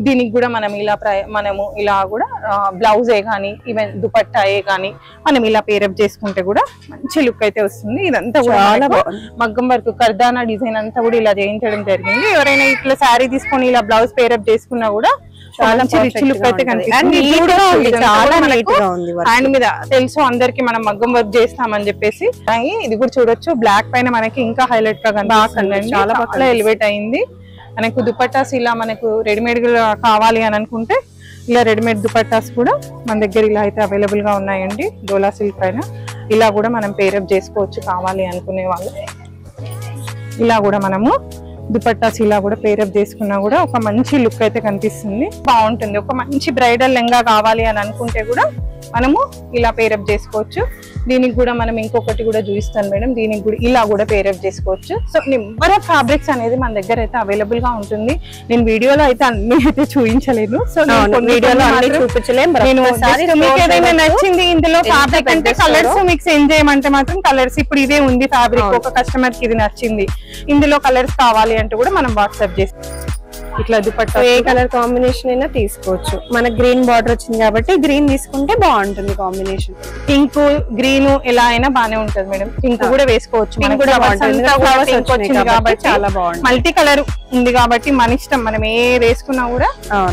దీనికి కూడా మనం ఇలా మనము ఇలా కూడా బ్లౌజే కానీ ఈవెన్ దుపట్టాయే కానీ మనం ఇలా పేరప్ చేసుకుంటే కూడా మంచి లుక్ అయితే వస్తుంది. ఇదంతా కూడా మగ్గం వర్క్ కర్దానా డిజైన్ అంతా కూడా ఇలా చేయించడం జరిగింది. ఎవరైనా ఇట్లా శారీ తీసుకొని ఇలా బ్లౌజ్ పేరప్ చేసుకున్నా కూడా చాలా రిచ్ లుక్ అయితే కనిపిస్తుంది. హ్యాండ్ మీద తెలుసు అందరికి మనం మగ్గం వర్క్ చేస్తామని చెప్పేసి. ఇది కూడా చూడొచ్చు బ్లాక్ పైన మనకి ఇంకా హైలైట్ గా కనిపిస్తుంది. చాలా ఎలివేట్ అయింది. మనకు దుపట్టాస్ ఇలా మనకు రెడీమేడ్ గా కావాలి అని అనుకుంటే ఇలా రెడీమేడ్ దుపట్టాస్ కూడా మన దగ్గర ఇలా అయితే అవైలబుల్ గా ఉన్నాయండి. డోలా సిల్క్ పైన ఇలా కూడా మనం పేరప్ చేసుకోవచ్చు కావాలి అనుకునే వాళ్ళు. ఇలా కూడా మనము దుపట్టాస్ ఇలా కూడా పేరప్ చేసుకున్నా కూడా ఒక మంచి లుక్ అయితే కనిపిస్తుంది, బాగుంటుంది. ఒక మంచి బ్రైడల్ లెంగా కావాలి అని అనుకుంటే కూడా మనము ఇలా పేరప్ చేసుకోవచ్చు. దీనికి కూడా మనం ఇంకొకటి కూడా చూపిస్తాను మేడం. దీనికి కూడా ఇలా కూడా పేరప్ చేసుకోవచ్చు. సో నెంబర్ ఆఫ్ ఫ్యాబ్రిక్స్ అనేది మన దగ్గర అయితే అవైలబుల్ గా ఉంటుంది. నేను వీడియోలో అయితే అన్ని అయితే చూపించలేను. సో వీడియోలో అన్ని చూపించలేము. మీకు ఏదైనా నచ్చింది ఇందులో ఫ్యాబ్రిక్ అంటే కలర్స్ మీకు సెండ్ చేయమంటే మాత్రం కలర్స్ ఇప్పుడు ఇదే ఉంది ఫ్యాబ్రిక్, ఒక కస్టమర్ కి ఇది నచ్చింది, ఇందులో కలర్స్ కావాలి అంటే కూడా మనం వాట్సాప్ చేస్తాం. ఇట్లా దుపట్టా ఏ కలర్ కాంబినేషన్ అయినా తీసుకోవచ్చు. మన గ్రీన్ బార్డర్ వచ్చింది కాబట్టి గ్రీన్ తీసుకుంటే బాగుంటుంది కాంబినేషన్. పింక్ గ్రీన్ ఎలా అయినా బానే ఉంటది మేడం. పింక్ కూడా వేసుకోవచ్చు కాబట్టి చాలా బాగుంది. మల్టీ కలర్ ఉంది కాబట్టి మన ఇష్టం, మనం ఏ వేసుకున్నా కూడా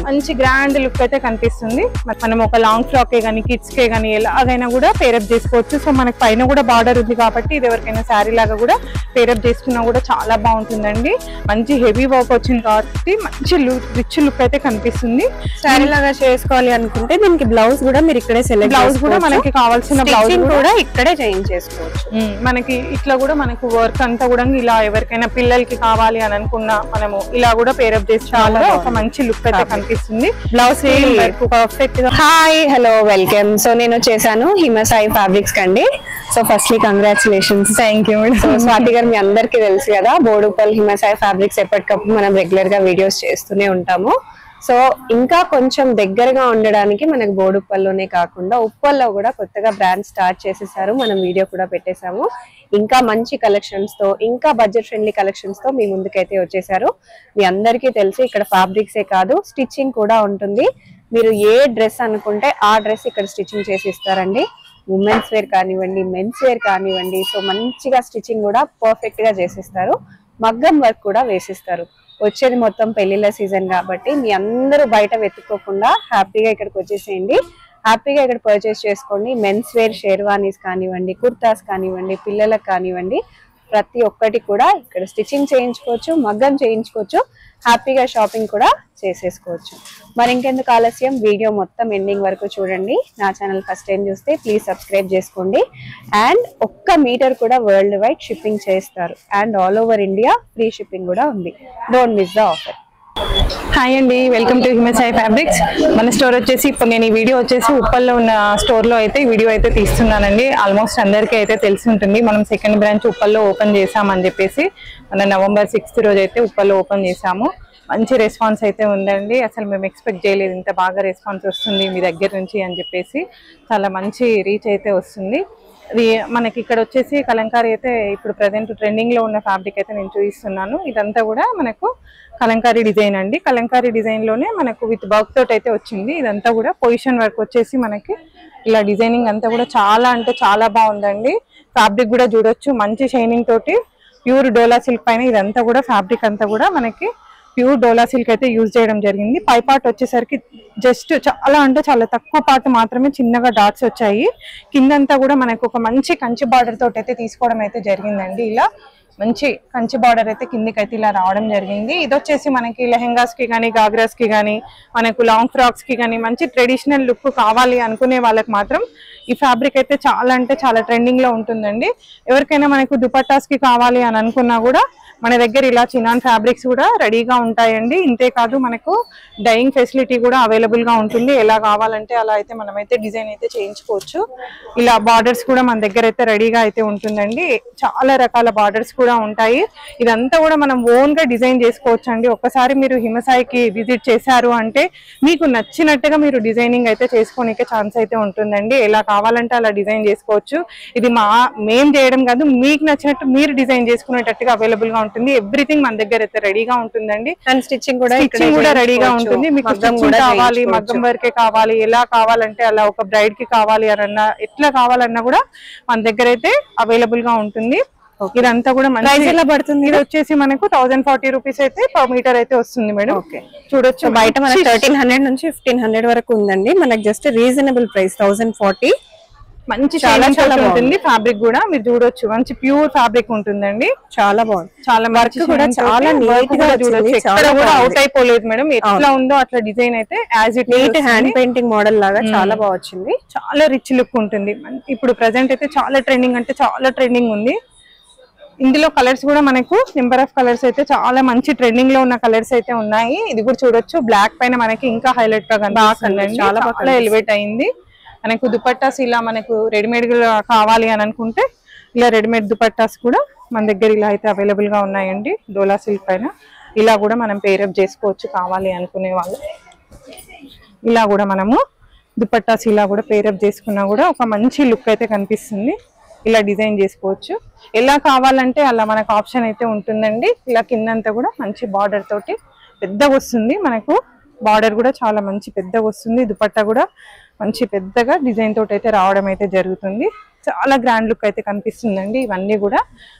మంచి గ్రాండ్ లుక్ అయితే కనిపిస్తుంది. మనం ఒక లాంగ్ ఫ్రాక్ కే గానీ కిడ్స్ కే గానీ ఎలాగైనా కూడా పేరప్ చేసుకోవచ్చు. సో మనకి పైన కూడా బార్డర్ ఉంది కాబట్టి ఇది ఎవరికైనా శారీ లాగా కూడా పేరప్ చేసుకున్నా కూడా చాలా బాగుంటుందండి. మంచి హెవీ వర్క్ వచ్చింది కాబట్టి మంచి రిచ్ లుక్ అయితే కనిపిస్తుంది. శారీ లాగా చేసుకోవాలి అనుకుంటే దీనికి బ్లౌజ్ కూడా మీరు ఇక్కడే సెలెక్ట్, బ్లౌజ్ కూడా మనకి కావాల్సిన బ్లౌజ్ కూడా ఇక్కడే చేయించేసుకోవచ్చు. మనకి ఇట్లా కూడా మనకు వర్క్ అంతా కూడా ఇలా ఎవరికైనా పిల్లలకి కావాలి అని అనుకున్నా మనము ఇలా కూడా పేరప్ చేసి చాలా ఒక మంచి లుక్ అయితే కనిపిస్తుంది. బ్లౌజ్ పర్ఫెక్ట్ గా. Hi hello welcome. సో నేను వచ్చేసాను హిమసాయి ఫ్యాబ్రిక్స్ కండి. So firstly congratulations. Thank you. So Swathi గారు మీ అందరికీ తెలుసు కదా, బోడుప్పల్ హిమసాయి ఫ్యాబ్రిక్స్ ఎప్పటికప్పుడు మనం రెగ్యులర్ గా వీడియోస్ చేస్తూనే ఉంటాము. సో ఇంకా కొంచెం దగ్గరగా ఉండడానికి మనకు బోడుప్పల్లోనే కాకుండా ఉప్పల్లో కూడా కొత్తగా బ్రాండ్ స్టార్ట్ చేసేసారు. మనం వీడియో కూడా పెట్టేశాము. ఇంకా మంచి కలెక్షన్స్ తో, ఇంకా బడ్జెట్ ఫ్రెండ్లీ కలెక్షన్స్ తో మీ ముందుకైతే వచ్చేసారు. మీ అందరికీ తెలుసు ఇక్కడ ఫ్యాబ్రిక్సే కాదు స్టిచ్చింగ్ కూడా ఉంటుంది. మీరు ఏ డ్రెస్ అనుకుంటే ఆ డ్రెస్ ఇక్కడ స్టిచ్చింగ్ చేసి ఇస్తారండి. ఉమెన్స్ వేర్ కానివ్వండి, మెన్స్ వేర్ కానివ్వండి. సో మంచిగా స్టిచ్చింగ్ కూడా పర్ఫెక్ట్ గా చేసిస్తారు. మగ్గం వర్క్ కూడా వేసిస్తారు. వచ్చేది మొత్తం పెళ్లిళ్ళ సీజన్ కాబట్టి మీ అందరూ బయట వెతుక్కోకుండా హ్యాపీగా ఇక్కడికి వచ్చేసేయండి. హ్యాపీగా ఇక్కడ పర్చేస్ చేసుకోండి. మెన్స్ వేర్ షేర్వానీస్ కానివ్వండి, కుర్తాస్ కానివ్వండి, పిల్లలకు కానివ్వండి, ప్రతి ఒక్కటి కూడా ఇక్కడ స్టిచ్చింగ్ చేయించుకోవచ్చు, మగ్గం చేయించుకోవచ్చు, హ్యాపీగా షాపింగ్ కూడా చేసేసుకోవచ్చు. మరి ఇంకెందుకు ఆలస్యం, వీడియో మొత్తం ఎండింగ్ వరకు చూడండి. నా ఛానల్ ఫస్ట్ టైం చూస్తే ప్లీజ్ సబ్స్క్రైబ్ చేసుకోండి. అండ్ 1 మీటర్ కూడా వరల్డ్ వైడ్ షిప్పింగ్ చేస్తారు. And all over India free shipping కూడా ఉంది. Don't miss the offer. Hi అండి, వెల్కమ్ టు హిమసాయి ఫ్యాబ్రిక్స్. మన స్టోర్ వచ్చేసి ఇప్పుడు నేను ఈ వీడియో వచ్చేసి ఉప్పల్లో ఉన్న స్టోర్ లో అయితే వీడియో అయితే తీస్తున్నానండి. ఆల్మోస్ట్ అందరికీ అయితే తెలిసి ఉంటుంది. మనం సెకండ్ బ్రాంచ్ ఉప్పల్లో ఓపెన్ చేసామని చెప్పేసి మన November 6th రోజు అయితే ఉప్పల్లో ఓపెన్ చేసాము. మంచి రెస్పాన్స్ అయితే ఉందండి. అసలు మేము ఎక్స్పెక్ట్ చేయలేదు ఇంత బాగా రెస్పాన్స్ వస్తుంది మీ దగ్గర నుంచి అని చెప్పేసి. చాలా మంచి రీచ్ అయితే వస్తుంది. అది మనకి ఇక్కడ వచ్చేసి కలంకారీ అయితే ఇప్పుడు ప్రజెంట్ ట్రెండింగ్ లో ఉన్న ఫ్యాబ్రిక్ అయితే నేను చూపిస్తున్నాను. ఇదంతా కూడా మనకు కలంకారీ డిజైన్ అండి. కలంకారీ డిజైన్ లోనే మనకు విత్ వర్క్ తోటి అయితే వచ్చింది. ఇదంతా కూడా పొజిషన్ వర్క్ వచ్చేసి మనకి ఇలా డిజైనింగ్ అంతా కూడా చాలా అంటే చాలా బాగుందండి. ఫ్యాబ్రిక్ కూడా చూడొచ్చు మంచి షైనింగ్ తోటి ప్యూర్ డోలా సిల్క్ పైన ఇదంతా కూడా ఫ్యాబ్రిక్ అంతా కూడా మనకి ప్యూర్ డోలా సిల్క్ అయితే యూజ్ చేయడం జరిగింది. పై పార్ట్ వచ్చేసరికి జస్ట్ చాలా అంటే చాలా తక్కువ పార్ట్ మాత్రమే చిన్నగా డాట్స్ వచ్చాయి. కిందంతా కూడా మనకు ఒక మంచి కంచి బార్డర్ తోటి అయితే తీసుకోవడం అయితే జరిగిందండి. ఇలా మంచి కంచి బార్డర్ అయితే కిందికి అయితే ఇలా రావడం జరిగింది. ఇది వచ్చేసి మనకి లెహెంగాస్ కి కానీ గాగ్రాస్ కి కానీ మనకు లాంగ్ ఫ్రాక్స్ కి కానీ మంచి ట్రెడిషనల్ లుక్ కావాలి అనుకునే వాళ్ళకి మాత్రం ఈ ఫ్యాబ్రిక్ అయితే చాలా అంటే చాలా ట్రెండింగ్ లో ఉంటుందండి. ఎవరికైనా మనకు దుపట్టాస్ కి కావాలి అని అనుకున్నా కూడా మన దగ్గర ఇలా చినాన్ ఫ్యాబ్రిక్స్ కూడా రెడీగా ఉంటాయండి. ఇంతే కాదు మనకు డైయింగ్ ఫెసిలిటీ కూడా అవైలబుల్ గా ఉంటుంది. ఎలా కావాలంటే అలా అయితే మనమైతే డిజైన్ అయితే చేయించుకోవచ్చు. ఇలా బార్డర్స్ కూడా మన దగ్గర అయితే రెడీగా అయితే ఉంటుందండి. చాలా రకాల బార్డర్స్ కూడా కూడా ఉంటాయి. ఇదంతా కూడా మనం ఓన్ గా డిజైన్ చేసుకోవచ్చు అండి. ఒక్కసారి మీరు హిమసాయికి విజిట్ చేశారు అంటే మీకు నచ్చినట్టుగా మీరు డిజైనింగ్ అయితే చేసుకోనికే ఛాన్స్ అయితే ఉంటుందండి. ఎలా కావాలంటే అలా డిజైన్ చేసుకోవచ్చు. ఇది మేం చేయడం కాదు, మీకు నచ్చినట్టు మీరు డిజైన్ చేసుకునేటట్టుగా అవైలబుల్ గా ఉంటుంది. ఎవ్రీథింగ్ మన దగ్గర అయితే రెడీగా ఉంటుందండి. అండ్ స్టిచ్చింగ్ కూడా రెడీగా ఉంటుంది. మీకు స్టిచ్చింగ్ కావాలి, మగ్గం వర్కే కావాలి, ఎలా కావాలంటే అలా, ఒక బ్రైడ్ కి కావాలి అన్నా ఎట్లా కావాలన్నా కూడా మన దగ్గర అయితే అవైలబుల్ గా ఉంటుంది. ఇదంతా కూడా ప్రైస్ ఎలా పడుతుంది? ఇది వచ్చేసి మనకు 1040 రూపీస్ అయితే పర్ మీటర్ అయితే వస్తుంది మేడం. చూడొచ్చు బయట మనకి 1300 నుంచి 1500 వరకు ఉందండి. మనకి జస్ట్ రీజనబుల్ ప్రైస్ 1040. మంచి చాలా ఉంటుంది. ఫ్యాబ్రిక్ కూడా మీరు చూడొచ్చు, మంచి ప్యూర్ ఫ్యాబ్రిక్ ఉంటుందండి. చాలా బాగుంది. చాలా వర్క్ కూడా చాలా నీట్ గా చూడొచ్చు, ఎక్కడ కూడా అవుట్ అయిపోలేదు మేడం. ఎట్లా ఉందో అట్లా డిజైన్ అయితే as it neat hand painting model లాగా చాలా బాగా వచ్చింది. చాలా రిచ్ లుక్ ఉంటుంది. ఇప్పుడు ప్రెసెంట్ అయితే చాలా ట్రెండింగ్, అంటే చాలా ట్రెండింగ్ ఉంది. ఇందులో కలర్స్ కూడా మనకు నెంబర్ ఆఫ్ కలర్స్ అయితే చాలా మంచి ట్రెండింగ్ లో ఉన్న కలర్స్ అయితే ఉన్నాయి. ఇది కూడా చూడొచ్చు, బ్లాక్ పైన మనకి ఇంకా హైలైట్ గా కనిపిస్తుంది. చాలా ఎలివేట్ అయింది. మనకు దుపట్టాస్ ఇలా మనకు రెడీమేడ్ కావాలి అని అనుకుంటే ఇలా రెడీమేడ్ దుపట్టాస్ కూడా మన దగ్గర ఇలా అయితే అవైలబుల్ గా ఉన్నాయండి. డోలా సిల్క్ పైన ఇలా కూడా మనం పేరప్ చేసుకోవచ్చు కావాలి అనుకునే వాళ్ళు. ఇలా కూడా మనము దుపట్టాస్ ఇలా కూడా పేరప్ చేసుకున్నా కూడా ఒక మంచి లుక్ అయితే కనిపిస్తుంది. ఇలా డిజైన్ చేసుకోవచ్చు. ఎలా కావాలంటే అలా మనకు ఆప్షన్ అయితే ఉంటుందండి. ఇలా కిందంతా కూడా మంచి బార్డర్ తోటి పెద్దగా వస్తుంది. మనకు బార్డర్ కూడా చాలా మంచి పెద్దగా వస్తుంది. దుపట్టా కూడా మంచి పెద్దగా డిజైన్ తోటి అయితే రావడం అయితే జరుగుతుంది. చాలా గ్రాండ్ లుక్ అయితే కనిపిస్తుందండి. ఇవన్నీ కూడా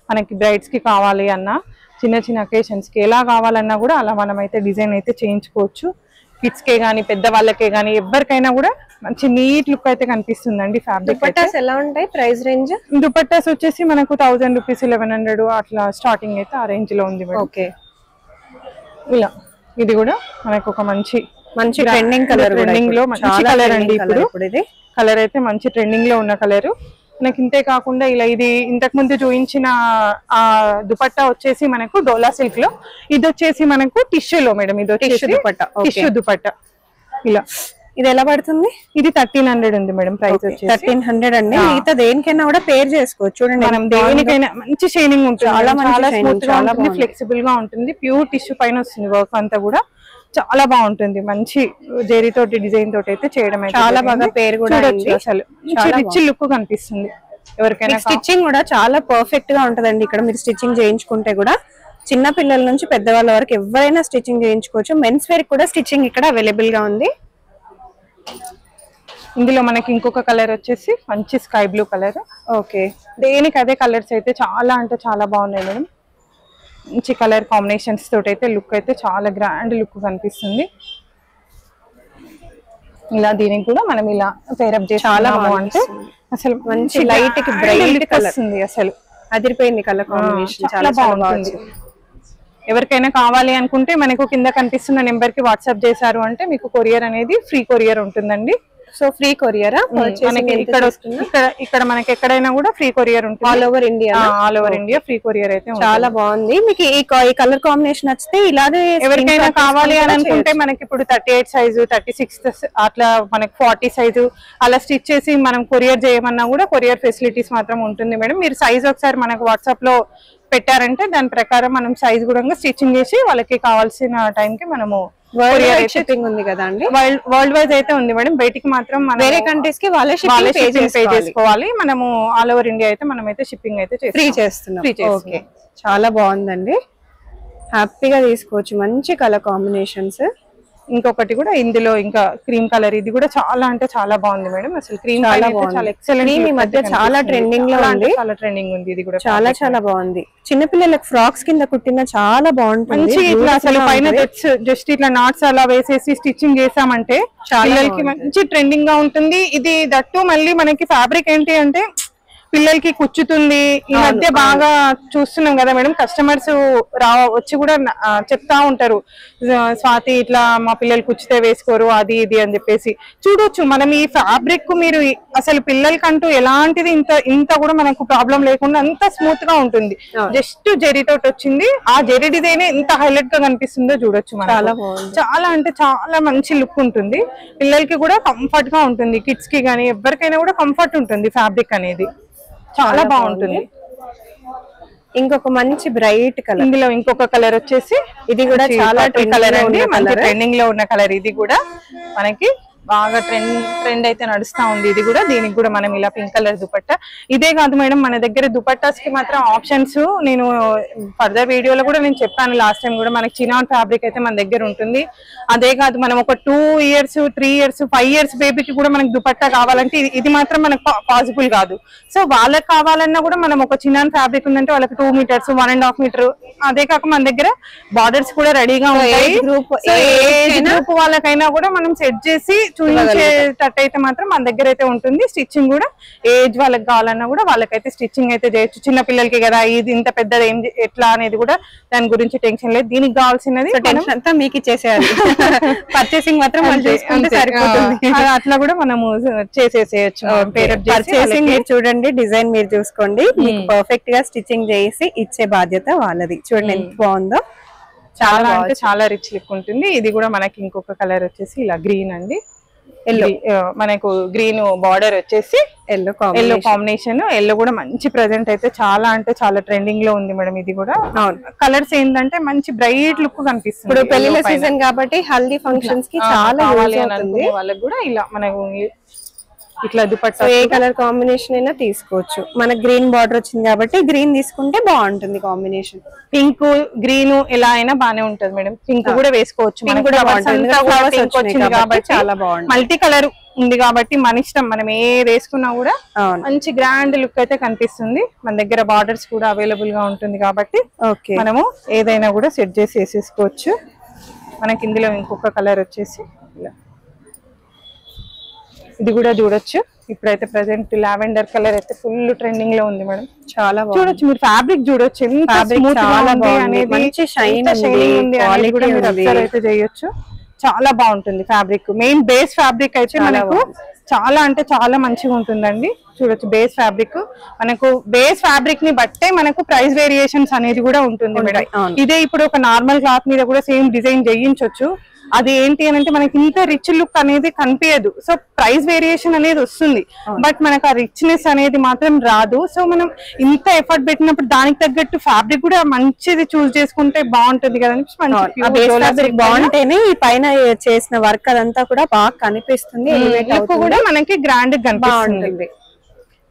మనకి బ్రైడ్స్ కి కావాలి అన్నా, చిన్న చిన్న అకేషన్స్ కి ఎలా కావాలన్నా కూడా అలా మనం అయితే డిజైన్ అయితే చేయించుకోవచ్చు. కిడ్స్ కే గానీ, పెద్ద వాళ్ళకే గానీ, ఎవరికైనా కూడా మంచి నీట్ లుక్ అయితే కనిపిస్తుందండి. ఫ్యాబ్రిక్ దుపట్టాస్ ఎలా ఉంటాయి? ప్రైస్ రేంజ్ దుపట్టాస్ వచ్చేసి మనకు 1000 రూపీస్, 1100 అట్లా స్టార్టింగ్ అయితే ఆ రేంజ్ లో ఉంది. ఓకే, ఇలా ఇది కూడా మనకు ఒక మంచి ట్రెండింగ్ కలర్, ట్రెండింగ్ లో మంచి కలర్ అండి. ఇప్పుడు ఇది కలర్ అయితే మంచి ట్రెండింగ్ లో ఉన్న కలర్. మనకి ఇంతే కాకుండా ఇలా ఇది ఇంతకు ముందు చూపించిన ఆ దుపట్టా వచ్చేసి మనకు డోలా సిల్క్ లో, ఇది వచ్చేసి మనకు టిష్యూలో మేడం. ఇది వచ్చేసి టిష్యూ దుపట్టా. ఇలా ఇది ఎలా పడుతుంది? ఇది 1300 ఉంది మేడం ప్రైస్ వచ్చేసి. 1300 అండి. మిగతా దేనికైనా కూడా పేర్ చేసుకోవచ్చు. చూడండి, మనం దేనికైనా మంచి షైనింగ్ ఉంటుంది, చాలా స్మూత్ గా ఉంటుంది, ఫ్లెక్సిబుల్ గా ఉంటుంది. ప్యూర్ టిష్యూ పైన వస్తుంది వర్క్ అంతా కూడా. చాలా బాగుంటుంది. మంచి జెరీ తోటి డిజైన్ తోటి అయితే చేయడం అయితే చాలా బాగా పేరు కూడా అసలు రిచ్ లుక్ కనిపిస్తుంది. ఎవరికైనా స్టిచ్చింగ్ కూడా చాలా పర్ఫెక్ట్ గా ఉంటదండి. ఇక్కడ మీరు స్టిచ్చింగ్ చేయించుకుంటే కూడా చిన్న పిల్లల నుంచి పెద్దవాళ్ళ వరకు ఎవరైనా స్టిచ్చింగ్ చేయించుకోవచ్చు. మెన్స్ వేర్ కూడా స్టిచ్చింగ్ ఇక్కడ అవైలబుల్ గా ఉంది. ఇందులో మనకి ఇంకొక కలర్ వచ్చేసి మంచి స్కై బ్లూ కలర్. ఓకే, దేనికి అదే కలర్స్ అయితే చాలా అంటే చాలా బాగున్నాయి మేడం. మంచి కలర్ కాంబినేషన్స్ తోటి అయితే లుక్ అయితే చాలా గ్రాండ్ లుక్ కనిపిస్తుంది. ఇలా దీనికి కూడా మనం ఇలా పేరప్ చేసి చాలా బాగుంటే అసలు మంచి లైట్ కి బ్రైట్ వస్తుంది. అసలు అదిరిపోయింది కలర్ కాంబినేషన్, చాలా బాగుంటుంది. ఎవరికైనా కావాలి అనుకుంటే మనకు కింద కనిపిస్తున్న నెంబర్ కి వాట్సాప్ చేశారు అంటే మీకు కొరియర్ అనేది ఫ్రీ కొరియర్ ఉంటుందండి. సో ఫ్రీ కొరియర్ ఇక్కడ మనకి ఎక్కడైనా కూడా ఫ్రీ కొరియర్ ఉంటుంది. All over India, all over India free courier అయితే చాలా బాగుంది. మీకు ఈ కలర్ కాంబినేషన్ నచ్చితే ఇలాగే ఎవరికైనా కావాలి అని అనుకుంటే మనకి ఇప్పుడు 38 సైజు, 36 అట్లా మనకి 40 సైజు అలా స్టిచ్ చేసి మనం కొరియర్ చేయమన్నా కూడా కొరియర్ ఫెసిలిటీస్ మాత్రం ఉంటుంది మేడం. మీరు సైజ్ ఒకసారి మనకు వాట్సాప్ లో పెట్టారంటే దాని ప్రకారం మనం సైజ్ కూడా స్టిచ్చింగ్ చేసి వాళ్ళకి కావాల్సిన టైం కి మనము షిప్పింగ్ ఉంది కదా అండి. వరల్డ్ వైజ్ అయితే ఉంది మేడం. బయటికి మాత్రం వేరే కంట్రీస్ కి వాళ్ళే షిప్పింగ్ పే చేసుకోవాలి. మనము ఆల్ ఓవర్ ఇండియా అయితే మనం అయితే షిప్పింగ్ అయితే ఫ్రీ చేస్తున్నాం. చాలా బాగుందండి, హ్యాపీగా తీసుకోవచ్చు. మంచి కలర్ కాంబినేషన్స్. ఇంకొకటి కూడా ఇందులో ఇంకా క్రీమ్ కలర్, ఇది కూడా చాలా అంటే చాలా బాగుంది మేడం. అసలు క్రీమ్ చాలా ఎక్సలెంట్. ఈ మధ్య చాలా ట్రెండింగ్ లో ఉంది, చాలా ట్రెండింగ్ ఉంది. ఇది కూడా చాలా బాగుంది. చిన్నపిల్లలకు ఫ్రాక్స్ కింద కుట్టిన చాలా బాగుంటుంది. ఇట్లా అసలు పైన జస్ట్ ఇట్లా నాట్స్ అలా వేసేసి స్టిచ్చింగ్ చేసామంటే పిల్లలకి మంచి ట్రెండింగ్ గా ఉంటుంది. ఇది దట్టు మళ్ళీ మనకి ఫ్యాబ్రిక్ ఏంటి అంటే పిల్లలకి కుచ్చుతుంది. ఈ మధ్య బాగా చూస్తున్నాం కదా మేడం, కస్టమర్స్ వచ్చి కూడా చెప్తా ఉంటారు, స్వాతి ఇట్లా మా పిల్లలు కుచ్చితే వేసుకోరు అది ఇది అని చెప్పేసి. చూడొచ్చు మనం ఈ ఫ్యాబ్రిక్ మీరు అసలు పిల్లలకంటూ ఎలాంటిది ఇంత కూడా మనకు ప్రాబ్లం లేకుండా అంత స్మూత్ గా ఉంటుంది. జస్ట్ జెరీ తోటి వచ్చింది. ఆ జెరీ డిజైన్ ఎంత హైలైట్ గా కనిపిస్తుందో చూడొచ్చు. చాలా అంటే చాలా మంచి లుక్ ఉంటుంది. పిల్లలకి కూడా కంఫర్ట్ గా ఉంటుంది. కిడ్స్ కి గానీ ఎవరికైనా కూడా కంఫర్ట్ ఉంటుంది ఫ్యాబ్రిక్ అనేది. చాలా బాగుంటుంది. ఇంకొక మంచి బ్రైట్ కలర్. ఇందులో ఇంకొక కలర్ వచ్చేసి ఇది కూడా చాలా కలర్ అండి, మంచి ట్రెండింగ్ లో ఉన్న కలర్. ఇది కూడా మనకి బాగా ట్రెండ్ అయితే నడుస్తా ఉంది. ఇది కూడా దీనికి కూడా మనం ఇలా పింక్ కలర్ దుపట్టా. ఇదే కాదు మేడం, మన దగ్గర దుపట్టాస్ కి మాత్రం ఆప్షన్స్ నేను ఫర్దర్ వీడియోలో కూడా నేను చెప్పాను లాస్ట్ టైం కూడా, మనకి చినాన్ ఫ్యాబ్రిక్ అయితే మన దగ్గర ఉంటుంది. అదే కాదు మనం ఒక 2 years 3 years 5 years బేబీకి కూడా మనకి దుపట్టా కావాలంటే ఇది మాత్రం మనకు పాసిబుల్ కాదు. సో వాళ్ళకి కావాలన్నా కూడా మనం ఒక చినాన్ ఫ్యాబ్రిక్ ఉందంటే వాళ్ళకి 2 meters 1.5 meter. అదే కాక మన దగ్గర బార్డర్స్ కూడా రెడీగా ఉంటాయి. ఏజ్ గ్రూప్ వాళ్ళకైనా కూడా మనం సెట్ చేసి చూపించేటట్టు అయితే మాత్రం మన దగ్గర అయితే ఉంటుంది. స్టిచ్చింగ్ కూడా ఏజ్ వాళ్ళకి కావాలన్నా కూడా వాళ్ళకైతే స్టిచ్చింగ్ అయితే చేయొచ్చు. చిన్న పిల్లలకి కదా, ఇది ఇంత పెద్దది ఏం ఎట్లా అనేది కూడా దాని గురించి టెన్షన్ లేదు. దీనికి కావాల్సినది టెన్షన్ అంతా మీకు ఇచ్చేసేయాలి, పర్చేసింగ్ మాత్రం సరిపోతుంది. అట్లా కూడా మనము చేసేసేయచ్చు. పర్చేసింగ్ మీరు చూడండి, డిజైన్ మీరు చూసుకోండి, మీకు పర్ఫెక్ట్ గా స్టిచ్చింగ్ చేసి ఇచ్చే బాధ్యత వాళ్ళది. చూడండి ఎంత బాగుందో, చాలా అంటే చాలా రిచ్ లుక్ ఉంటుంది. ఇది కూడా మనకి ఇంకొక కలర్ వచ్చేసి ఇలా గ్రీన్ అండి, ఎల్లో మనకు గ్రీన్ బార్డర్ వచ్చేసి ఎల్లో కాంబినేషన్. ఎల్లో కూడా మంచి ప్రెజెంట్ అయితే చాలా అంటే చాలా ట్రెండింగ్ లో ఉంది మేడం. ఇది కూడా కలర్స్ ఏంటంటే మంచి బ్రైట్ లుక్ కనిపిస్తుంది. ఇప్పుడు పెళ్లిళ్ళ సీజన్ కాబట్టి హల్దీ ఫంక్షన్స్ కి చాలా కావాలి అని అనుకునే వాళ్ళకి కూడా ఇలా మనకు ఇట్లా దుపట్టా ఏ కలర్ కాంబినేషన్ అయినా తీసుకోవచ్చు. మనకు గ్రీన్ బార్డర్ వచ్చింది కాబట్టి గ్రీన్ తీసుకుంటే బాగుంటుంది కాంబినేషన్. పింక్ గ్రీన్ ఎలా అయినా బానే ఉంటది మేడం. పింక్ కూడా వేసుకోవచ్చు, చాలా బాగుంది. మల్టీ కలర్ ఉంది కాబట్టి మన ఇష్టం, మనం ఏది వేసుకున్నా కూడా మంచి గ్రాండ్ లుక్ అయితే కనిపిస్తుంది. మన దగ్గర బార్డర్స్ కూడా అవైలబుల్ గా ఉంటుంది కాబట్టి మనము ఏదైనా కూడా సెట్ చేసి వేసేసుకోవచ్చు. మనకి ఇందులో ఇంకొక కలర్ వచ్చేసి ఇలా, ఇది కూడా చూడొచ్చు. ఇప్పుడైతే ప్రెసెంట్ లావెండర్ కలర్ అయితే ఫుల్ ట్రెండింగ్ లో ఉంది మేడం. చాలా చూడొచ్చు, మీరు ఫ్యాబ్రిక్ చూడొచ్చు ఎంత స్మూత్ గా ఉంది అనేది, షైనింగ్ ఉంది అనేది కూడా మీరు అబ్జర్వ్ అయితే చేయొచ్చు. చాలా బాగుంటుంది ఫ్యాబ్రిక్. మెయిన్ బేస్ ఫ్యాబ్రిక్ అయితే మనకు చాలా అంటే చాలా మంచిగా ఉంటుందండి. చూడొచ్చు బేస్ ఫ్యాబ్రిక్, మనకు బేస్ ఫ్యాబ్రిక్ ని బట్టే మనకు ప్రైస్ వేరియేషన్స్ అనేది కూడా ఉంటుంది మేడం. ఇదే ఇప్పుడు ఒక నార్మల్ క్లాత్ మీద కూడా సేమ్ డిజైన్ చేయించవచ్చు. అది ఏంటి అని అంటే మనకి ఇంత రిచ్ లుక్ అనేది కనిపించదు. సో ప్రైస్ వేరియేషన్ అనేది వస్తుంది, బట్ మనకు ఆ రిచ్నెస్ అనేది మాత్రం రాదు. సో మనం ఇంత ఎఫర్ట్ పెట్టినప్పుడు దానికి తగ్గట్టు ఫ్యాబ్రిక్ కూడా మంచిది చూస్ చేసుకుంటే బాగుంటుంది కదా. బాగుంటేనే ఈ పైన చేసిన వర్క్ అదంతా కూడా బాగా కనిపిస్తుంది, కూడా మనకి గ్రాండ్ కనిపిస్తుంది.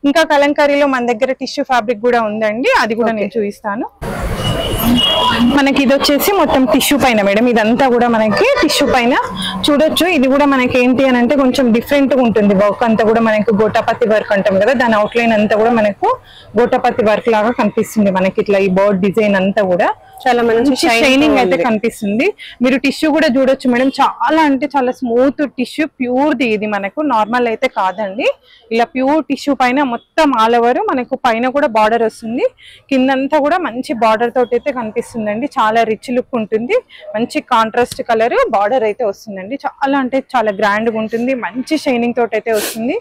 ఇంకా కలంకారీలో మన దగ్గర టిష్యూ ఫ్యాబ్రిక్ కూడా ఉందండి, అది కూడా నేను చూపిస్తాను. మనకి ఇది వచ్చేసి మొత్తం టిష్యూ పైన మేడం, ఇదంతా కూడా మనకి టిష్యూ పైన చూడొచ్చు. ఇది కూడా మనకి ఏంటి అని అంటే కొంచెం డిఫరెంట్ గా ఉంటుంది. వర్క్ అంతా కూడా మనకు గోటాపతి వర్క్ అంటాం కదా, దాని అవుట్లైన్ అంతా కూడా మనకు గోటాపతి వర్క్ లాగా కనిపిస్తుంది. మనకి ఇట్లా ఈ బర్డ్ డిజైన్ అంతా కూడా చాలా మంచి షైనింగ్ అయితే కనిపిస్తుంది. మీరు టిష్యూ కూడా చూడొచ్చు మేడం, చాలా అంటే చాలా స్మూత్ టిష్యూ, ప్యూర్ది. ఇది మనకు నార్మల్ అయితే కాదండి. ఇలా ప్యూర్ టిష్యూ పైన మొత్తం ఆల్ ఓవర్ మనకు పైన కూడా బార్డర్ వస్తుంది, కిందంతా కూడా మంచి బార్డర్ తోటి అయితే కనిపిస్తుందండి. చాలా రిచ్ లుక్ ఉంటుంది, మంచి కాంట్రాస్ట్ కలర్ బార్డర్ అయితే వస్తుందండి. చాలా అంటే చాలా గ్రాండ్ గా ఉంటుంది, మంచి షైనింగ్ తోటి అయితే వస్తుంది.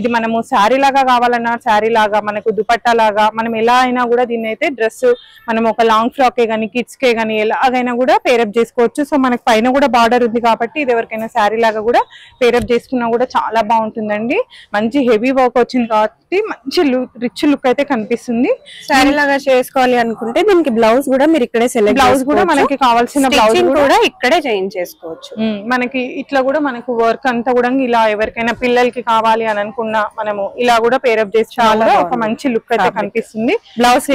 ఇది మనము శారీ లాగా కావాలన్నా శారీ లాగా, మనకు దుపట్టా లాగా, మనం ఎలా అయినా కూడా దీన్ని అయితే డ్రెస్ మనం ఒక లాంగ్ ఫ్రాకే కానీ కిడ్స్ కే కానీ ఎలాగైనా కూడా పేరప్ చేసుకోవచ్చు. సో మనకి పైన కూడా బార్డర్ ఉంది కాబట్టి ఇది ఎవరికైనా శారీ లాగా కూడా పేరప్ చేసుకున్నా కూడా చాలా బాగుంటుందండి. మంచి హెవీ వర్క్ వచ్చింది కాబట్టి మంచి రిచ్ లుక్ అయితే కనిపిస్తుంది. శారీ లాగా చేసుకోవాలి అనుకుంటే దీనికి బ్లౌజ్ కూడా మీరు ఇక్కడే సెలెక్ట్, బ్లౌజ్ కూడా మనకి కావాల్సిన బ్లౌజ్ కూడా ఇక్కడే చేయించేసుకోవచ్చు. మనకి ఇట్లా కూడా మనకు వర్క్ అంతా కూడా ఇలా ఎవరికైనా పిల్లలకి కావాలి అని అనుకున్నా మనము ఇలా కూడా పేరప్ చేసి చాలా ఒక మంచి లుక్ అయితే కనిపిస్తుంది. బ్లౌజ్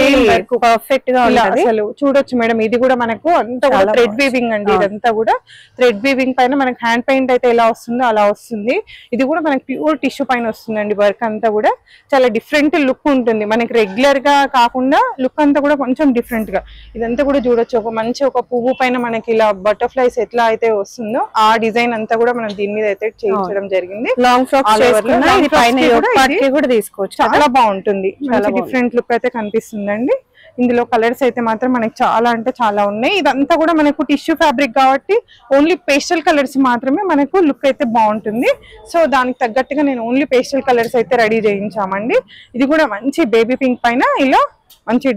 పర్ఫెక్ట్ గా అసలు చూడొచ్చు మేడం. ఇది కూడా మనకు అంతా కూడా థ్రెడ్ వీవింగ్ అండి, ఇదంతా కూడా థ్రెడ్ వీవింగ్ పైన మనకి హ్యాండ్ పెయింట్ అయితే ఎలా వస్తుందో అలా వస్తుంది. ఇది కూడా మనకి ప్యూర్ టిష్యూ పైన వస్తుందండి. వర్క్ అంతా కూడా చాలా డిఫరెంట్ లుక్ ఉంటుంది, మనకి రెగ్యులర్ గా కాకుండా లుక్ అంతా కూడా కొంచెం డిఫరెంట్ గా. ఇదంతా కూడా చూడొచ్చు, ఒక మంచి ఒక పువ్వు పైన మనకి ఇలా బటర్ఫ్లైస్ ఎట్లా అయితే వస్తుందో ఆ డిజైన్ అంతా కూడా మనం దీని మీద అయితే చేయించడం జరిగింది. లాంగ్ ఫ్రాక్ కూడా తీసుకోవచ్చు, చాలా బాగుంటుంది. చాలా డిఫరెంట్ లుక్ అయితే కనిపిస్తుందండి. ఇందులో కలర్స్ అయితే మాత్రం మనకి చాలా అంటే చాలా ఉన్నాయి. ఇదంతా కూడా మనకు టిష్యూ ఫ్యాబ్రిక్ కాబట్టి ఓన్లీ పేస్టల్ కలర్స్ మాత్రమే మనకు లుక్ అయితే బాగుంటుంది. సో దానికి తగ్గట్టుగా నేను ఓన్లీ పేస్టల్ కలర్స్ అయితే రెడీ చేయించామండి. ఇది కూడా మంచి బేబీ పింక్ పైన ఇలా మంచి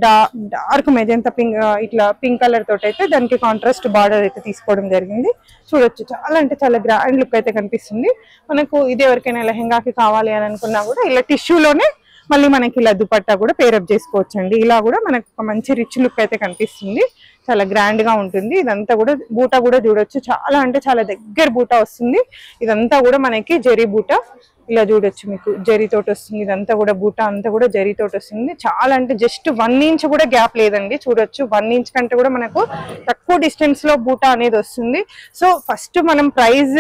డార్క్ మెజంతా పింక్, ఇట్లా పింక్ కలర్ తోటి అయితే దానికి కాంట్రాస్ట్ బార్డర్ అయితే తీసుకోవడం జరిగింది. చూడొచ్చు, చాలా అంటే చాలా గ్రాండ్ లుక్ అయితే కనిపిస్తుంది మనకు. ఇది ఎవరికైనా లెహంగాకి కావాలి అని అనుకున్నా కూడా ఇలా టిష్యూలోనే మళ్ళీ మనకి ఇలా దుపట్టా కూడా పేరప్ చేసుకోవచ్చు అండి. ఇలా కూడా మనకు ఒక మంచి రిచ్ లుక్ అయితే కనిపిస్తుంది, చాలా గ్రాండ్ గా ఉంటుంది. ఇదంతా కూడా బూటా కూడా చూడొచ్చు, చాలా అంటే చాలా దగ్గర బూటా వస్తుంది. ఇదంతా కూడా మనకి జరీ బూటా ఇలా చూడొచ్చు, మీకు జరీ తోటి వస్తుంది. ఇదంతా కూడా బూటా అంతా కూడా జరీ తోటి వస్తుంది. చాలా అంటే జస్ట్ 1 ఇంచ్ కూడా గ్యాప్ లేదండి, చూడొచ్చు. 1 ఇంచ్ కంటే కూడా మనకు తక్కువ డిస్టెన్స్ లో బూటా అనేది వస్తుంది. సో ఫస్ట్ మనం ప్రైస్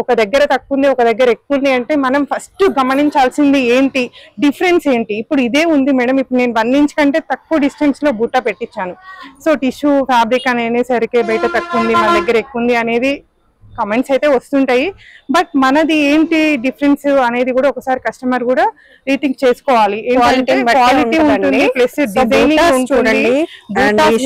ఒక దగ్గర తక్కువ ఉంది, ఒక దగ్గర ఎక్కువ ఉంది అంటే మనం ఫస్ట్ గమనించాల్సింది ఏంటి, డిఫరెన్స్ ఏంటి. ఇప్పుడు ఇదే ఉంది మేడం, ఇప్పుడు నేను 1 ఇంచ్ కంటే తక్కువ డిస్టెన్స్ లో బూటా పెట్టించాను. సో టిష్యూ ఫ్యాబ్రిక్ అనేసరికి బయట తక్కువ ఉంది, మన దగ్గర ఎక్కువ ఉంది అనేది కమెంట్స్ అయితే వస్తుంటాయి. బట్ మనది ఏంటి డిఫరెన్స్ అనేది కూడా ఒకసారి కస్టమర్ కూడా రీథింక్ చేసుకోవాలి. క్వాలిటీ ఉంటుంది, ప్లస్ డిజైనింగ్ చూడండి,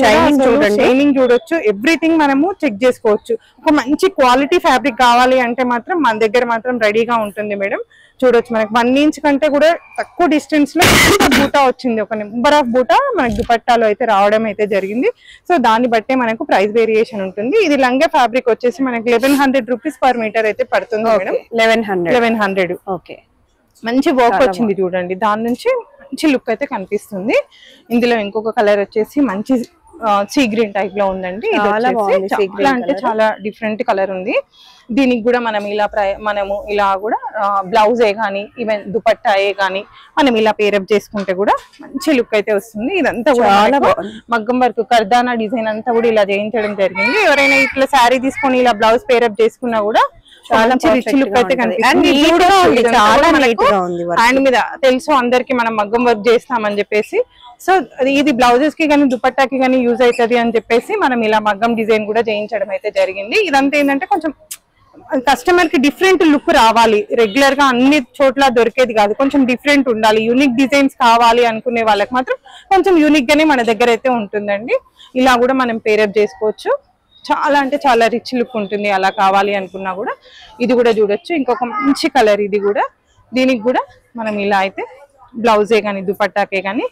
షైనింగ్ చూడొచ్చు, ఎవ్రీథింగ్ మనము చెక్ చేసుకోవచ్చు. ఒక మంచి క్వాలిటీ ఫ్యాబ్రిక్ కావాలి అంటే మాత్రం మన దగ్గర మాత్రం రెడీగా ఉంటుంది మేడం. చూడొచ్చు మనకి 1 ఇంచ్ కంటే కూడా తక్కువ డిస్టెన్స్ లో బూటా వచ్చింది, ఒక నెంబర్ ఆఫ్ బూటా మనకి దుపట్టాలో అయితే రావడం అయితే జరిగింది. సో దాన్ని బట్టే మనకు ప్రైస్ వేరియేషన్ ఉంటుంది. ఇది లంగా ఫ్యాబ్రిక్ వచ్చేసి మనకి 1100 రూపీస్ పర్ మీటర్ అయితే పడుతుంది మేడం. 1100 ఓకే. మంచి వర్క్ వచ్చింది చూడండి, దాని నుంచి మంచి లుక్ అయితే కనిపిస్తుంది. ఇందులో ఇంకొక కలర్ వచ్చేసి మంచి సీ గ్రీన్ టైప్ లో ఉందండి. చాలా అంటే చాలా డిఫరెంట్ కలర్ ఉంది. దీనికి కూడా మనం ఇలా కూడా బ్లౌజే కానీ ఈవెన్ దుపట్టాయే కానీ మనం ఇలా పేరప్ చేసుకుంటే కూడా మంచి లుక్ అయితే వస్తుంది. ఇదంతా కూడా మగ్గం వర్క్ కర్దానా డిజైన్ అంతా కూడా ఇలా చేయించడం జరిగింది. ఎవరైనా ఇట్లా శారీ తీసుకొని ఇలా బ్లౌజ్ పేరప్ చేసుకున్నా కూడా చాలా రిచ్ లుక్ అయితే కనిపిస్తుంది. హ్యాండ్ మీద తెలుసు అందరికి మనం మగ్గం వర్క్ చేస్తామని చెప్పేసి. సో ఇది బ్లౌజెస్ కి కానీ దుపట్టాకి కానీ యూజ్ అవుతుంది అని చెప్పేసి మనం ఇలా మగ్గం డిజైన్ కూడా చేయించడం అయితే జరిగింది. ఇదంతా ఏంటంటే కొంచెం కస్టమర్ కి డిఫరెంట్ లుక్ రావాలి, రెగ్యులర్ గా అన్ని చోట్ల దొరికేది కాదు, కొంచెం డిఫరెంట్ ఉండాలి. యూనిక్ డిజైన్స్ కావాలి అనుకునే వాళ్ళకి మాత్రం కొంచెం యూనిక్ గానే మన దగ్గర అయితే ఉంటుందండి. ఇలా కూడా మనం పేరప్ చేసుకోవచ్చు, చాలా అంటే చాలా రిచ్ లుక్ ఉంటుంది. అలా కావాలి అనుకున్నా కూడా ఇది కూడా చూడొచ్చు. ఇంకొక మంచి కలర్ ఇది కూడా. దీనికి కూడా మనం ఇలా అయితే బ్లౌజే కానీ దుపట్టాకే కానీ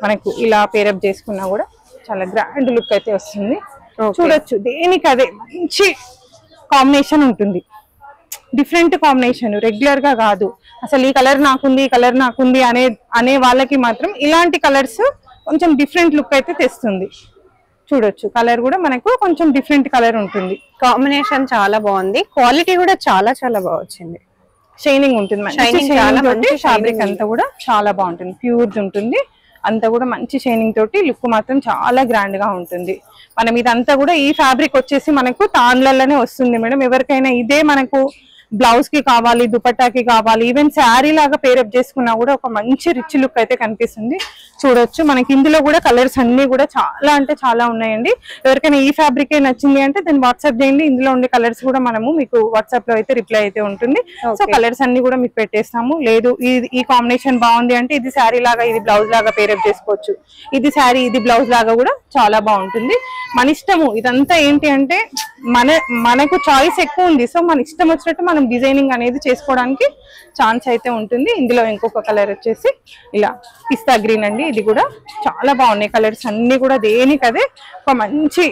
మనకు ఇలా పేరప్ చేసుకున్నా కూడా చాలా గ్రాండ్ లుక్ అయితే వస్తుంది. చూడొచ్చు, దేనికి అదే మంచి కాంబినేషన్ ఉంటుంది, డిఫరెంట్ కాంబినేషన్, రెగ్యులర్ గా కాదు. అసలు ఈ కలర్ నాకుంది, ఈ కలర్ నాకుంది అనే వాళ్ళకి మాత్రం ఇలాంటి కలర్స్ కొంచెం డిఫరెంట్ లుక్ అయితే తెస్తుంది. చూడొచ్చు, కలర్ కూడా మనకు కొంచెం డిఫరెంట్ కలర్ ఉంటుంది. కాంబినేషన్ చాలా బాగుంది, క్వాలిటీ కూడా చాలా చాలా బాగా వచ్చింది. షైనింగ్ ఉంటుంది, ఫ్యాబ్రిక్ అంతా కూడా చాలా బాగుంటుంది, ప్యూర్ ఉంటుంది. అంతా కూడా మంచి షైనింగ్ తోటి లుక్ మాత్రం చాలా గ్రాండ్ గా ఉంటుంది. మనం ఇదంతా కూడా ఈ ఫ్యాబ్రిక్ వచ్చేసి మనకు తాన్లలోనే వస్తుంది మేడం. ఎవరికైనా ఇదే మనకు బ్లౌజ్ కి కావాలి, దుపట్టాకి కావాలి, ఈవెన్ శారీ లాగా పేరప్ చేసుకున్నా కూడా ఒక మంచి రిచ్ లుక్ అయితే కనిపిస్తుంది. చూడొచ్చు, మనకి ఇందులో కూడా కలర్స్ అన్ని కూడా చాలా అంటే చాలా ఉన్నాయండి. ఎవరికైనా ఈ ఫ్యాబ్రిక్ నచ్చింది అంటే దాన్ని వాట్సాప్ చేయండి. ఇందులో ఉండే కలర్స్ కూడా మనము మీకు వాట్సాప్ లో అయితే రిప్లై అయితే ఉంటుంది. సో కలర్స్ అన్ని కూడా మీకు పెట్టేస్తాము. లేదు ఈ కాంబినేషన్ బాగుంది అంటే ఇది శారీ లాగా ఇది బ్లౌజ్ లాగా పేరప్ చేసుకోవచ్చు, ఇది శారీ ఇది బ్లౌజ్ లాగా కూడా చాలా బాగుంటుంది. మన ఇష్టము. ఇదంతా ఏంటి అంటే మనకు చాయిస్ ఎక్కువ ఉంది. సో మన ఇష్టం వచ్చినట్టు మనం డిజైనింగ్ అనేది చేసుకోవడానికి ఛాన్స్ అయితే ఉంటుంది. ఇందులో ఇంకొక కలర్ వచ్చేసి ఇలా పిస్తా గ్రీన్ అండి. ఇది కూడా చాలా బాగున్నాయి కలర్స్ అన్ని కూడా, దేనికదే ఒక మంచి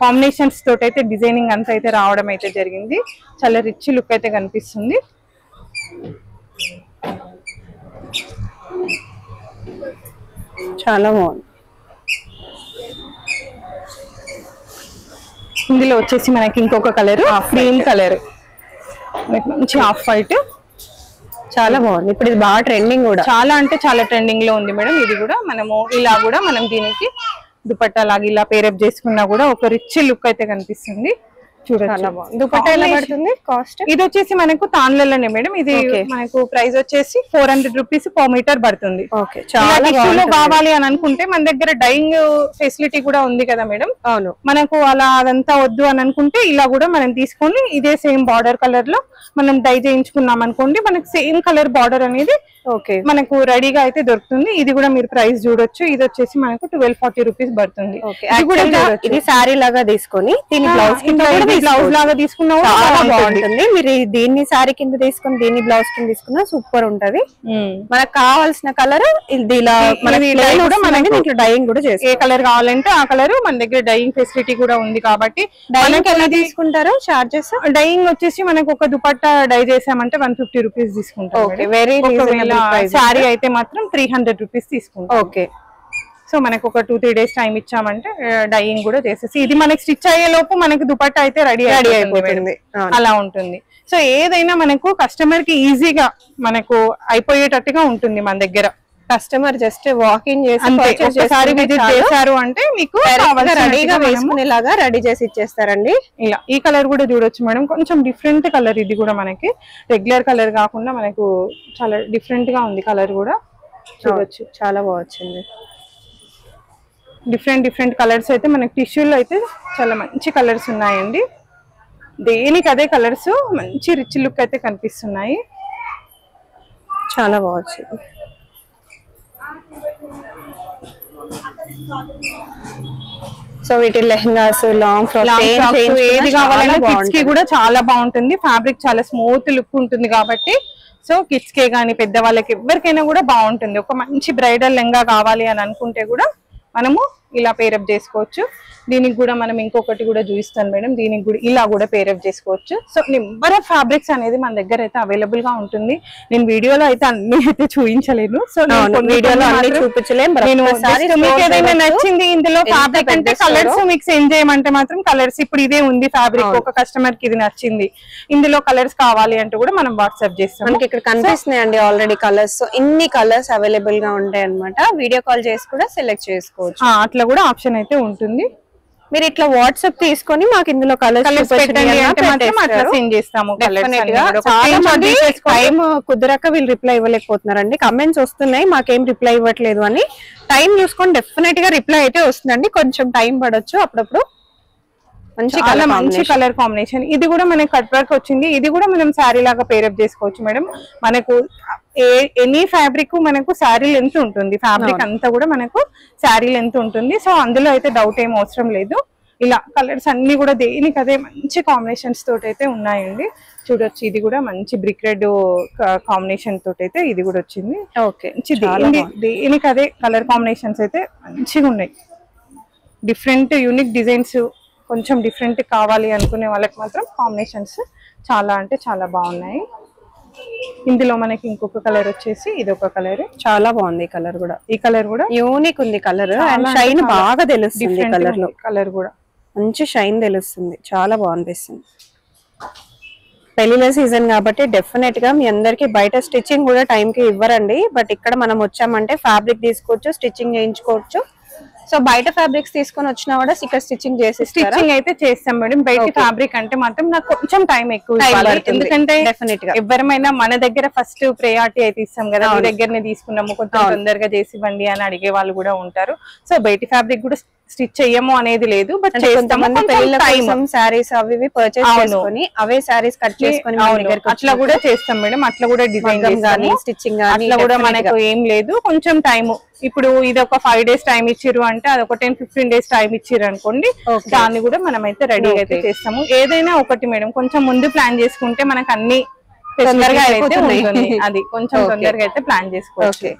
కాంబినేషన్స్ తోటి అయితే డిజైనింగ్ అంతా అయితే రావడం అయితే జరిగింది. చాలా రిచ్ లుక్ అయితే కనిపిస్తుంది. చాలా బాగుంది. ఇందులో వచ్చేసి మనకి ఇంకొక కలర్ గ్రీన్ కలర్, మంచి ఆఫ్ వైట్, చాలా బాగుంది. ఇప్పుడు ఇది బాగా ట్రెండింగ్ కూడా, చాలా అంటే చాలా ట్రెండింగ్ లో ఉంది మేడం. ఇది కూడా మనము ఇలా కూడా మనం దీనికి దుపట్టా లాగా ఇలా పేరప్ చేసుకున్నా కూడా ఒక రిచ్ లుక్ అయితే కనిపిస్తుంది. చూడండి, దుపట్టా ఎలా పడుతుంది కాస్ట్? ఇది వచ్చేసి మనకు తాన్లలోనే మేడం. ఇది మనకు ప్రైస్ వచ్చేసి 400 రూపీస్ పర్ మీటర్ పడుతుంది. చాలా కావాలి అని అనుకుంటే మన దగ్గర డైయింగ్ ఫెసిలిటీ కూడా ఉంది కదా మేడం. అవును, మనకు అలా అదంతా వద్దు అని అనుకుంటే ఇలా కూడా మనం తీసుకొని ఇదే సేమ్ బార్డర్ కలర్ లో మనం డై చేయించుకున్నాం అనుకోండి, మనకు సేమ్ కలర్ బార్డర్ అనేది మనకు రెడీగా అయితే దొరుకుతుంది. ఇది కూడా మీరు ప్రైస్ చూడొచ్చు. ఇది వచ్చేసి మనకు 1240 రూపీస్ పడుతుంది. ఇది శారీ లాగా తీసుకొని దీని బ్లౌజ్ బ్లౌజ్ లాగా తీసుకున్నా చాలా బాగుంటుంది. మీరు దీన్ని సారీ కింద తీసుకుని దీన్ని బ్లౌజ్ కింద తీసుకున్నా సూపర్ ఉంటది. మనకు కావాల్సిన కలర్ ఇది ఇలా మనకి డైయింగ్ కూడా చేసి ఏ కలర్ కావాలంటే ఆ కలర్ మన దగ్గర డైయింగ్ ఫెసిలిటీ కూడా ఉంది కాబట్టి. డైయింగ్ ఎలా తీసుకుంటారు చార్జెస్? డైయింగ్ వచ్చేసి మనకు ఒక దుపట్టా డై చేసామంటే 150 రూపీస్ తీసుకుంటాం. వెరీ సారీ అయితే మాత్రం 300 రూపీస్ తీసుకుంటాం. ఓకే. సో మనకు ఒక 2-3 డేస్ టైం ఇచ్చామంటే డైయింగ్ కూడా చేసేసి ఇది మనకి స్టిచ్ అయ్యే లోపు మనకు దుపట్టా అయితే రెడీ అయిపోతుంది. అలా ఉంటుంది. సో ఏదైనా మనకు కస్టమర్ కి ఈజీగా మనకు అయిపోయేటట్టుగా ఉంటుంది మన దగ్గర. కస్టమర్ జస్ట్ వాకింగ్ చేసి విజిట్ చేశారు అంటే మీకు రెడీగా వేసుకునేలాగా రెడీ చేసి ఇచ్చేస్తారండి. ఇలా ఈ కలర్ కూడా చూడొచ్చు మేడం, కొంచెం డిఫరెంట్ కలర్. ఇది కూడా మనకి రెగ్యులర్ కలర్ కాకుండా మనకు చాలా డిఫరెంట్ గా ఉంది కలర్ కూడా. చూడొచ్చు చాలా బాగుంది. డిఫరెంట్ కలర్స్ అయితే మనకి టిష్యూలో అయితే చాలా మంచి కలర్స్ ఉన్నాయండి. దేనికి అదే కలర్స్ మంచి రిచ్ లుక్ అయితే కనిపిస్తున్నాయి. చాలా బాగుంది. సో వీటి లెహంగాస్, లాంగ్ ఫ్రాక్స్ ఏది కావాలన్నా కిడ్స్ కి కూడా చాలా బాగుంటుంది. ఫ్యాబ్రిక్ చాలా స్మూత్ లుక్ ఉంటుంది కాబట్టి సో కిడ్స్ కే గానీ పెద్దవాళ్ళకి ఎవరికైనా కూడా బాగుంటుంది. ఒక మంచి బ్రైడల్ లెహంగా కావాలి అని అనుకుంటే కూడా మనము ఇలా పేరప్ చేసుకోవచ్చు. దీనికి కూడా మనం ఇంకొకటి కూడా చూపిస్తాను మేడం, దీనికి కూడా ఇలా కూడా పేరప్ చేసుకోవచ్చు. సో నెంబర్ ఆఫ్ ఫ్యాబ్రిక్స్ అనేది మన దగ్గర అయితే అవైలబుల్ గా ఉంటుంది. నేను వీడియోలో అయితే అన్ని అయితే చూపించలేను. సో వీడియోలో అన్ని చూపించలేము. మీకు ఏదైనా నచ్చింది ఇందులో ఫ్యాబ్రిక్ అంటే కలర్స్ మీకు సెండ్ చేయమంటే మాత్రం కలర్స్ ఇప్పుడు ఇదే ఉంది ఫ్యాబ్రిక్, ఒక కస్టమర్ కి ఇది నచ్చింది, ఇందులో కలర్స్ కావాలి అంటే కూడా మనం వాట్సాప్ చేస్తాం. మనకి ఇక్కడ కనిపిస్తున్నాయండి ఆల్రెడీ కలర్స్. సో ఇన్ని కలర్స్ అవైలబుల్ గా ఉంటాయి అనమాట. వీడియో కాల్ చేసి కూడా సెలెక్ట్ చేసుకోవచ్చు. అట్లా కూడా ఆప్షన్ అయితే ఉంటుంది. మీరు ఇట్లా వాట్సాప్ తీసుకొని మాకు ఇందులో కలర్స్ సెండ్ చేస్తాము. టైం కుదరక వీళ్ళు రిప్లై ఇవ్వలేకపోతున్నారండి. కమెంట్స్ వస్తున్నాయి మాకేం రిప్లై ఇవ్వట్లేదు అని. టైం చూసుకొని డెఫినెట్ గా రిప్లై అయితే వస్తుందండి. కొంచెం టైం పడొచ్చు అప్పుడప్పుడు. మంచి కలర్ కాంబినేషన్. ఇది కూడా మనకి కట్ వర్క్ వచ్చింది. ఇది కూడా మనం శారీ లాగా పేరప్ చేసుకోవచ్చు మేడం. మనకు ఎనీ ఫ్యాబ్రిక్ మనకు శారీ లెంత్ ఉంటుంది. ఫ్యాబ్రిక్ అంతా కూడా మనకు శారీ లెంత్ ఉంటుంది. సో అందులో అయితే డౌట్ ఏం అవసరం లేదు. ఇలా కలర్స్ అన్ని కూడా దేనికి అదే మంచి కాంబినేషన్స్ తోటి అయితే ఉన్నాయండి. చూడొచ్చు ఇది కూడా మంచి బ్రిక్ రెడ్ కాంబినేషన్ తోటి అయితే ఇది కూడా వచ్చింది. ఓకే. దేనికి అదే కలర్ కాంబినేషన్స్ అయితే మంచిగా ఉన్నాయి. డిఫరెంట్ యూనిక్ డిజైన్స్ కొంచెం డిఫరెంట్ కావాలి అనుకునే వాళ్ళకి మాత్రం కాంబినేషన్స్ చాలా అంటే చాలా బాగున్నాయి. ఇందులో మనకి ఇంకొక కలర్ వచ్చేసి ఇది ఒక కలర్ చాలా బాగుంది. కలర్ కూడా ఈ కలర్ కూడా యూనిక్ ఉంది. కలర్ అండ్ షైన్ బాగా తెలుస్తుంది. కలర్ లో కలర్ కూడా మంచి షైన్ తెలుస్తుంది. చాలా బాగుంటుంది. పెళ్లిల సీజన్ కాబట్టి డెఫినెట్ గా మీ అందరికి బయట స్టిచ్చింగ్ కూడా టైం కి ఇవ్వరండి. బట్ ఇక్కడ మనం వచ్చామంటే ఫ్యాబ్రిక్ తీసుకోవచ్చు, స్టిచ్చింగ్ చేయించుకోవచ్చు. సో బయట ఫ్యాబ్రిక్స్ తీసుకొని వచ్చినా కూడా ఇక్కడ స్టిచ్చింగ్ చేసి స్టిచ్చింగ్ అయితే చేస్తాం మేడం. బయట ఫ్యాబ్రిక్ అంటే మాత్రం నాకు కొంచెం టైం ఎక్కువ, ఎందుకంటే డెఫినెట్ గా ఎవరైనా మన దగ్గర ఫస్ట్ ప్రయారిటీ అయితే ఇస్తాం కదా. మీ దగ్గరనే తీసుకున్నాము కొంచెం తొందరగా చేసి ఇవ్వండి అని అడిగే వాళ్ళు కూడా ఉంటారు. సో బయట ఫ్యాబ్రిక్ కూడా స్టిచ్ చెయ్యము అనేది లేదు. బట్ సారీస్ అవి పర్చేస్ చేసుకొని అవే సారీస్ కట్ చేసుకొని అట్లా కూడా చేస్తాం మేడం. అట్లా కూడా డిజైన్ కానీ స్టిచ్చింగ్ అట్లా కూడా మనకు ఏం లేదు. కొంచెం టైం ఇప్పుడు ఇది ఒక 5 days టైం ఇచ్చిర్రు అంటే అది ఒక 10-15 days టైం ఇచ్చిర్రు అనుకోండి, దాన్ని కూడా మనం అయితే రెడీ అయితే చేస్తాము. ఏదైనా ఒకటి మేడం కొంచెం ముందు ప్లాన్ చేసుకుంటే మనకు అన్ని తొందరగా అయితే ఉంటుంది. అది కొంచెం తొందరగా అయితే ప్లాన్ చేసుకోవచ్చు.